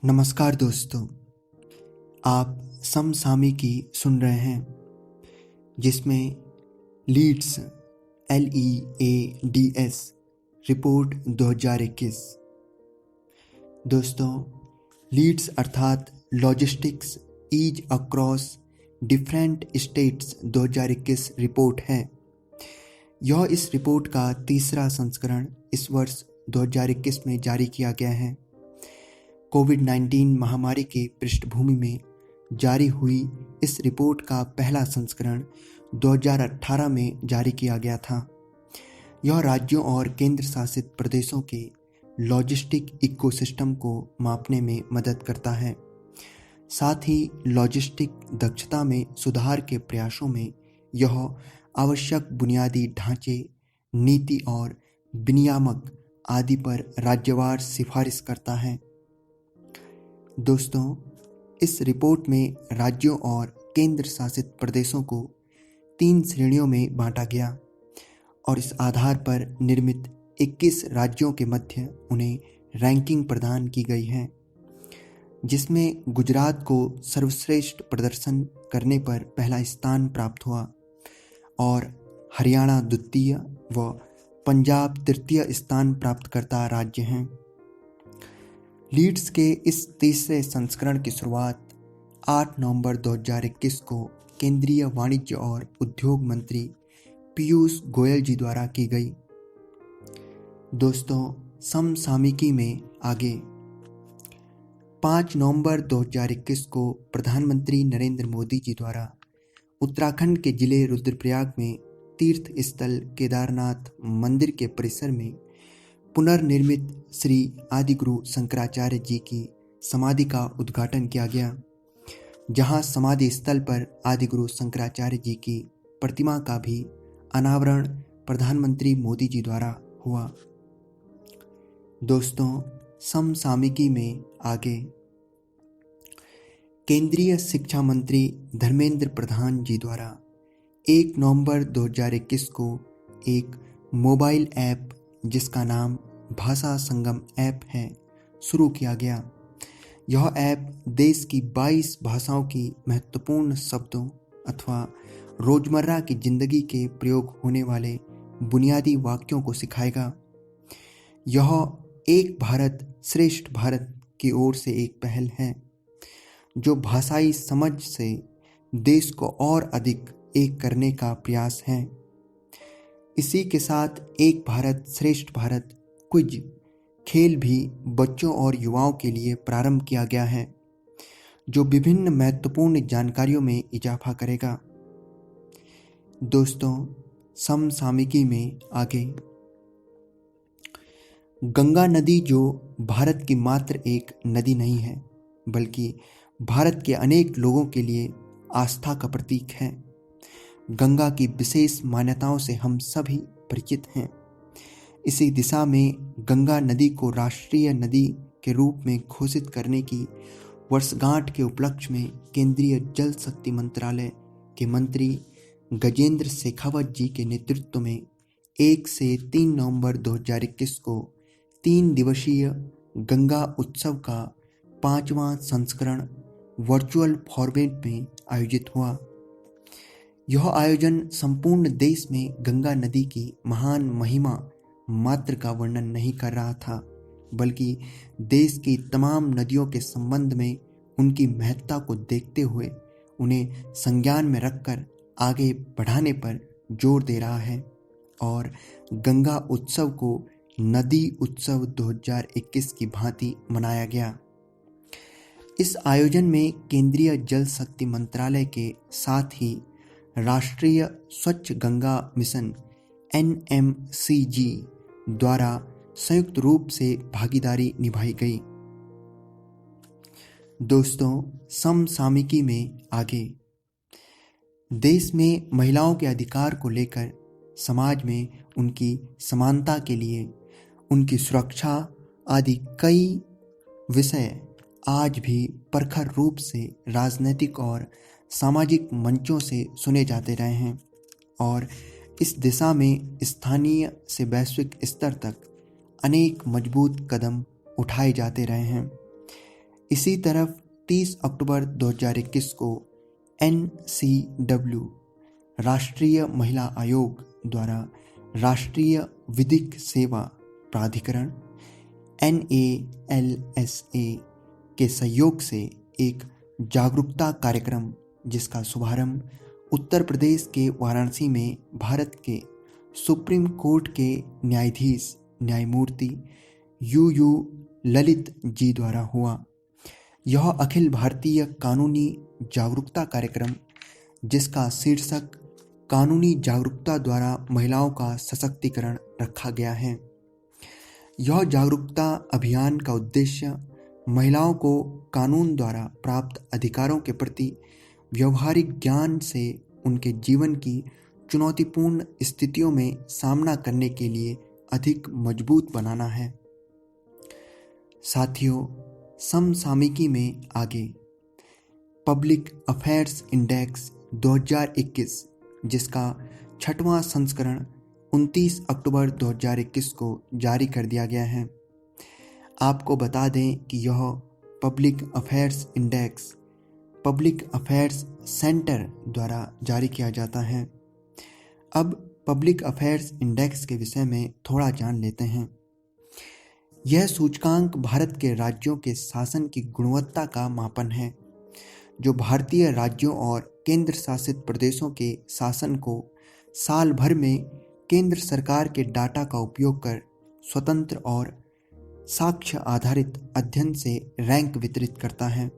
नमस्कार दोस्तों, आप समसामयिकी सुन रहे हैं जिसमें लीड्स LEADS रिपोर्ट 2021। दोस्तों, लीड्स अर्थात logistics ease across different states 2021 report है। यह इस रिपोर्ट का तीसरा संस्करण इस वर्ष 2021 में जारी किया गया है। कोविड-19 महामारी की पृष्ठभूमि में जारी हुई इस रिपोर्ट का पहला संस्करण 2018 में जारी किया गया था। यह राज्यों और केंद्र शासित प्रदेशों के लॉजिस्टिक इकोसिस्टम को मापने में मदद करता है। साथ ही लॉजिस्टिक दक्षता में सुधार के प्रयासों में यह आवश्यक बुनियादी ढांचे, नीति और विनियामक आदि पर राज्यवार सिफारिश करता है। दोस्तों, इस रिपोर्ट में राज्यों और केंद्र शासित प्रदेशों को 3 श्रेणियों में बांटा गया और इस आधार पर निर्मित 21 राज्यों के मध्य उन्हें रैंकिंग प्रदान की गई है, जिसमें गुजरात को सर्वश्रेष्ठ प्रदर्शन करने पर पहला स्थान प्राप्त हुआ और हरियाणा द्वितीय व पंजाब तृतीय स्थान प्राप्तकर्ता राज्य हैं। लीड्स के इस तीसरे संस्करण की शुरुआत 8 नवंबर 2021 को केंद्रीय वाणिज्य और उद्योग मंत्री पीयूष गोयल जी द्वारा की गई। दोस्तों, समसामयिकी में आगे 5 नवंबर 2021 को प्रधानमंत्री नरेंद्र मोदी जी द्वारा उत्तराखंड के जिले रुद्रप्रयाग में तीर्थ स्थल केदारनाथ मंदिर के परिसर में पुनर्निर्मित श्री आदिगुरु शंकराचार्य जी की समाधि का उद्घाटन किया गया, जहां समाधि स्थल पर आदिगुरु शंकराचार्य जी की प्रतिमा का भी अनावरण प्रधानमंत्री मोदी जी द्वारा हुआ। दोस्तों, समसामयिकी में आगे केंद्रीय शिक्षा मंत्री धर्मेंद्र प्रधान जी द्वारा 1 नवंबर 2021 को एक मोबाइल ऐप जिसका नाम भाषा संगम ऐप है शुरू किया गया। यह ऐप देश की 22 भाषाओं की महत्वपूर्ण शब्दों अथवा रोजमर्रा की जिंदगी के प्रयोग होने वाले बुनियादी वाक्यों को सिखाएगा। यह एक भारत श्रेष्ठ भारत की ओर से एक पहल है जो भाषाई समझ से देश को और अधिक एक करने का प्रयास है। इसी के साथ एक भारत श्रेष्ठ भारत क्विज खेल भी बच्चों और युवाओं के लिए प्रारंभ किया गया है, जो विभिन्न महत्वपूर्ण जानकारियों में इजाफा करेगा। दोस्तों, समसामयिकी में आगे गंगा नदी जो भारत की मात्र एक नदी नहीं है, बल्कि भारत के अनेक लोगों के लिए आस्था का प्रतीक है। गंगा की विशेष मान्यताओं से हम सभी परिचित हैं। इसी दिशा में गंगा नदी को राष्ट्रीय नदी के रूप में घोषित करने की वर्षगांठ के उपलक्ष्य में केंद्रीय जल शक्ति मंत्रालय के मंत्री गजेंद्र शेखावत जी के नेतृत्व में 1 से 3 नवंबर 2021 को 3 दिवसीय गंगा उत्सव का 5वां संस्करण वर्चुअल फॉर्मेट में आयोजित हुआ। यह आयोजन संपूर्ण देश में गंगा नदी की महान महिमा मात्र का वर्णन नहीं कर रहा था, बल्कि देश की तमाम नदियों के संबंध में उनकी महत्ता को देखते हुए उन्हें संज्ञान में रखकर आगे बढ़ाने पर जोर दे रहा है और गंगा उत्सव को नदी उत्सव 2021 की भांति मनाया गया। इस आयोजन में केंद्रीय जल शक्ति मंत्रालय के साथ ही राष्ट्रीय स्वच्छ गंगा मिशन NMCG द्वारा संयुक्त रूप से भागीदारी निभाई गई। दोस्तों, समसामयिकी में आगे देश में महिलाओं के अधिकार को लेकर समाज में उनकी समानता के लिए उनकी सुरक्षा आदि कई विषय आज भी प्रखर रूप से राजनीतिक और सामाजिक मंचों से सुने जाते रहे हैं और इस दिशा में स्थानीय से वैश्विक स्तर तक अनेक मजबूत कदम उठाए जाते रहे हैं। इसी तरफ 30 अक्टूबर 2021 को NCW राष्ट्रीय महिला आयोग द्वारा राष्ट्रीय विधिक सेवा प्राधिकरण NALSA के सहयोग से एक जागरूकता कार्यक्रम जिसका शुभारंभ उत्तर प्रदेश के वाराणसी में भारत के सुप्रीम कोर्ट के न्यायाधीश न्यायमूर्ति UU ललित जी द्वारा हुआ। यह अखिल भारतीय कानूनी जागरूकता कार्यक्रम जिसका शीर्षक कानूनी जागरूकता द्वारा महिलाओं का सशक्तिकरण रखा गया है। यह जागरूकता अभियान का उद्देश्य महिलाओं को कानून द्वारा प्राप्त अधिकारों के प्रति व्यवहारिक ज्ञान से उनके जीवन की चुनौतीपूर्ण स्थितियों में सामना करने के लिए अधिक मजबूत बनाना है। साथियों, समसामयिकी में आगे पब्लिक अफेयर्स इंडेक्स 2021 जिसका 6वां संस्करण 29 अक्टूबर 2021 को जारी कर दिया गया है। आपको बता दें कि यह public affairs index public affairs centre द्वारा जारी किया जाता है। अब पब्लिक अफेयर्स इंडेक्स के विषय में थोड़ा जान लेते हैं। यह सूचकांक भारत के राज्यों के शासन की गुणवत्ता का मापन है, जो भारतीय राज्यों और केंद्र शासित प्रदेशों के शासन को साल भर में केंद्र सरकार के डाटा का उपयोग कर स्वतंत्र और साक्ष्य आधारित अध्ययन से रैंक वितरित करता है।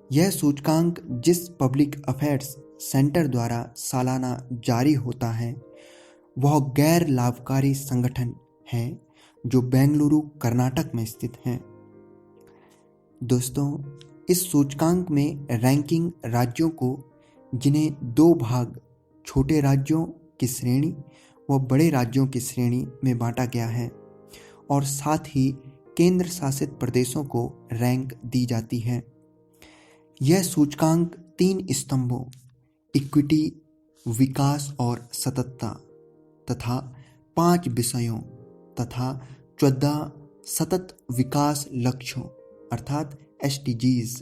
यह सूचकांक जिस पब्लिक अफेयर्स सेंटर द्वारा सालाना जारी होता है वह गैर लाभकारी संगठन है जो बेंगलुरु कर्नाटक में स्थित है। दोस्तों, इस सूचकांक में रैंकिंग राज्यों को जिन्हें 2 भाग छोटे राज्यों की श्रेणी व बड़े राज्यों की श्रेणी में बांटा गया है और साथ ही केंद्र शासित प्रदेशों को रैंक दी जाती है। यह सूचकांक 3 स्तंभों इक्विटी, विकास और सततता तथा 5 विषयों तथा 14 सतत विकास लक्ष्यों अर्थात SDGs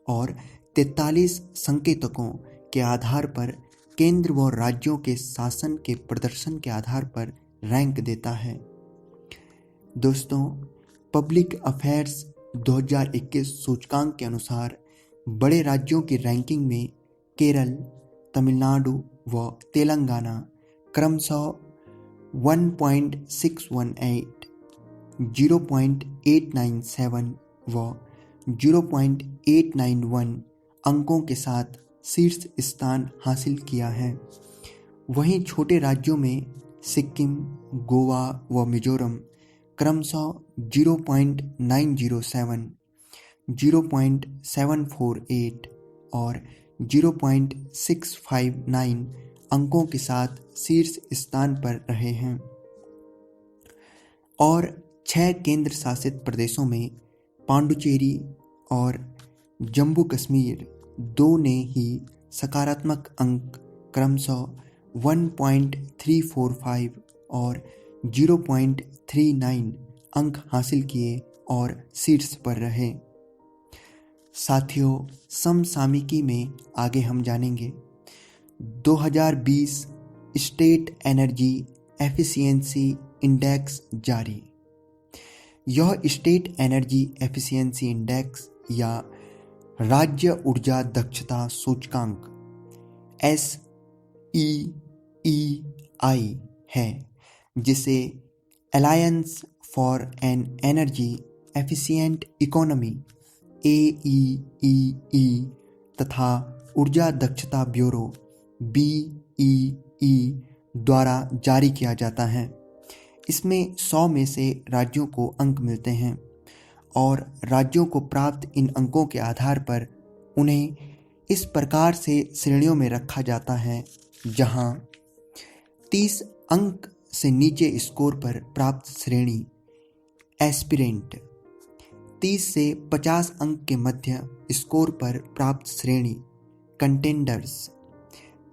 और 43 संकेतकों के आधार पर केंद्र व राज्यों के शासन के प्रदर्शन के आधार पर रैंक देता है। दोस्तों, पब्लिक अफेयर्स 2021 सूचकांक के अनुसार बड़े राज्यों की रैंकिंग में केरल, तमिलनाडु व तेलंगाना क्रमशः 1.618, 0.897 व 0.891 अंकों के साथ शीर्ष स्थान हासिल किया है। वहीं छोटे राज्यों में सिक्किम, गोवा व मिजोरम क्रमशः 0.907, 0.748 और 0.659 अंकों के साथ शीर्ष स्थान पर रहे हैं। और 6 केंद्र शासित प्रदेशों में पांडुचेरी और जम्मू कश्मीर 2 ने ही सकारात्मक अंक क्रमशः 1.345 और 0.39 अंक हासिल किए और शीर्ष पर रहे। साथियों, समसामयिकी में आगे हम जानेंगे 2020 स्टेट एनर्जी एफिशिएंसी इंडेक्स जारी। यह स्टेट एनर्जी एफिशिएंसी इंडेक्स या राज्य ऊर्जा दक्षता सूचकांक SEEI है, जिसे alliance for an energy efficient economy AEEE तथा ऊर्जा दक्षता ब्यूरो BEE द्वारा जारी किया जाता है। इसमें 100 में से राज्यों को अंक मिलते हैं और राज्यों को प्राप्त इन अंकों के आधार पर उन्हें इस प्रकार से श्रेणियों में रखा जाता है, जहां 30 अंक से नीचे स्कोर पर प्राप्त श्रेणी एस्पिरेंट, 30 से 50 अंक के मध्य स्कोर पर प्राप्त श्रेणी कंटेंडर्स,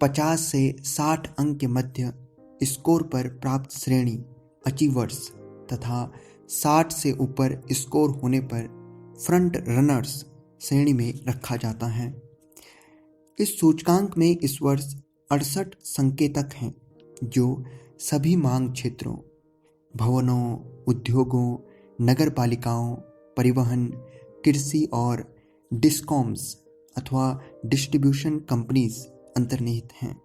50 से 60 अंक के मध्य स्कोर पर प्राप्त श्रेणी अचीवर्स तथा 60 से ऊपर स्कोर होने पर फ्रंट रनर्स श्रेणी में रखा जाता है। इस सूचकांक में इस वर्ष 68 संकेतक हैं जो सभी मांग क्षेत्रों, भवनों, उद्योगों, नगरपालिकाओं, परिवहन, कृषि और डिस्कॉम्स अथवा डिस्ट्रीब्यूशन कंपनीज अंतर्निहित हैं।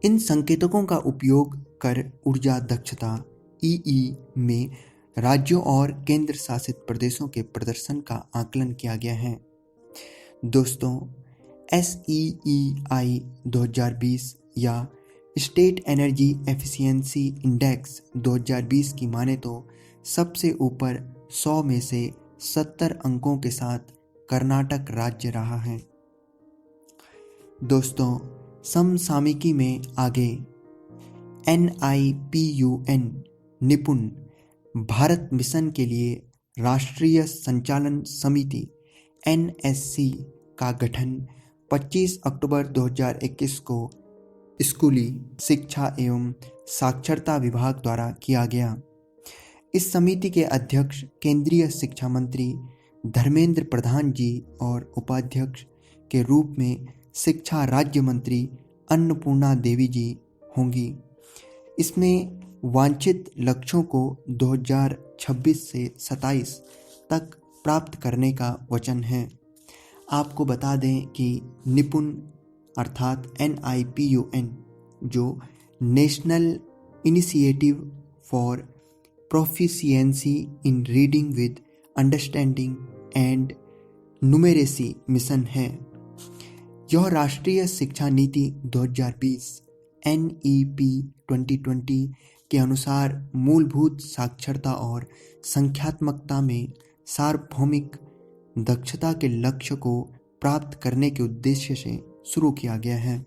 इन संकेतकों का उपयोग कर ऊर्जा दक्षता ईई में राज्यों और केंद्र शासित प्रदेशों के प्रदर्शन का आकलन किया गया है। दोस्तों, SEEI 2020 या स्टेट एनर्जी एफिशिएंसी इंडेक्स 2020 की माने तो सबसे ऊपर 100 में से 70 अंकों के साथ कर्नाटक राज्य रहा है। दोस्तों, समसामयिकी में आगे NIPUN निपुण भारत मिशन के लिए राष्ट्रीय संचालन समिति NSC का गठन 25 अक्टूबर 2021 को स्कूली शिक्षा एवं साक्षरता विभाग द्वारा किया गया। इस समिति के अध्यक्ष केंद्रीय शिक्षा मंत्री धर्मेंद्र प्रधान जी और उपाध्यक्ष के रूप में शिक्षा राज्य मंत्री अन्नपूर्णा देवी जी होंगी। इसमें वांछित लक्ष्यों को 2026 से 27 तक प्राप्त करने का वचन है। आपको बता दें कि निपुण अर्थात NIPUN जो national initiative for proficiency in reading with understanding and numeracy mission है। यह राष्ट्रीय शिक्षा नीति 2020 NEP 2020 के अनुसार मूलभूत साक्षरता और संख्यात्मकता में सार्वभौमिक दक्षता के लक्ष्य को प्राप्त करने के उद्देश्य से शुरू किया गया है।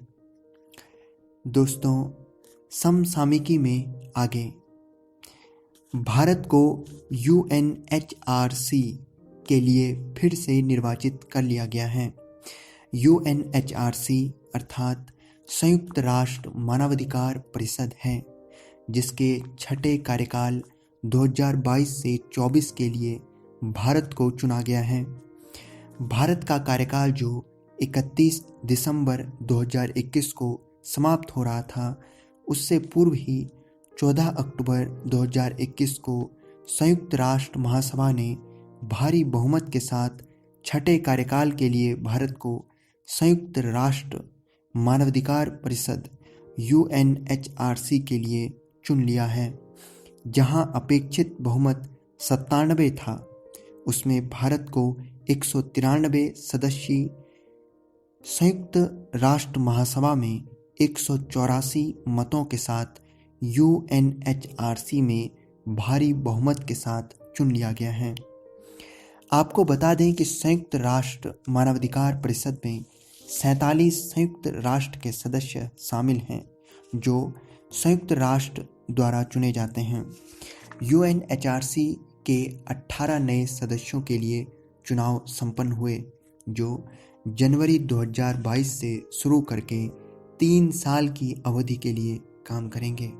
दोस्तों, समसामयिकी में आगे भारत को UNHRC के लिए फिर से निर्वाचित कर लिया गया है। UNHRC अर्थात संयुक्त राष्ट्र मानवाधिकार परिषद है, जिसके छठे कार्यकाल 2022 से 24 के लिए भारत को चुना गया है। भारत का कार्यकाल जो 31 दिसंबर 2021 को समाप्त हो रहा था, उससे पूर्व ही 14 अक्टूबर 2021 को संयुक्त राष्ट्र महासभा ने भारी बहुमत के साथ छठे कार्यकाल के लिए भारत को संयुक्त राष्ट्र मानवाधिकार परिषद UNHRC के लिए चुन लिया है। जहां अपेक्षित बहुमत 97 था, उसमें भारत को 193 सदस्यीय संयुक्त राष्ट्र महासभा में 184 मतों के साथ UNHRC में भारी बहुमत के साथ चुन लिया गया है। आपको बता दें कि संयुक्त राष्ट्र मानवाधिकार परिषद में 47 संयुक्त राष्ट्र के सदस्य शामिल हैं, जो संयुक्त राष्ट्र द्वारा चुने जाते हैं। UNHRC के 18 नए सदस्यों के लिए चुनाव संपन्न हुए, जो जनवरी 2022 से शुरू करके 3 साल की अवधि के लिए काम करेंगे।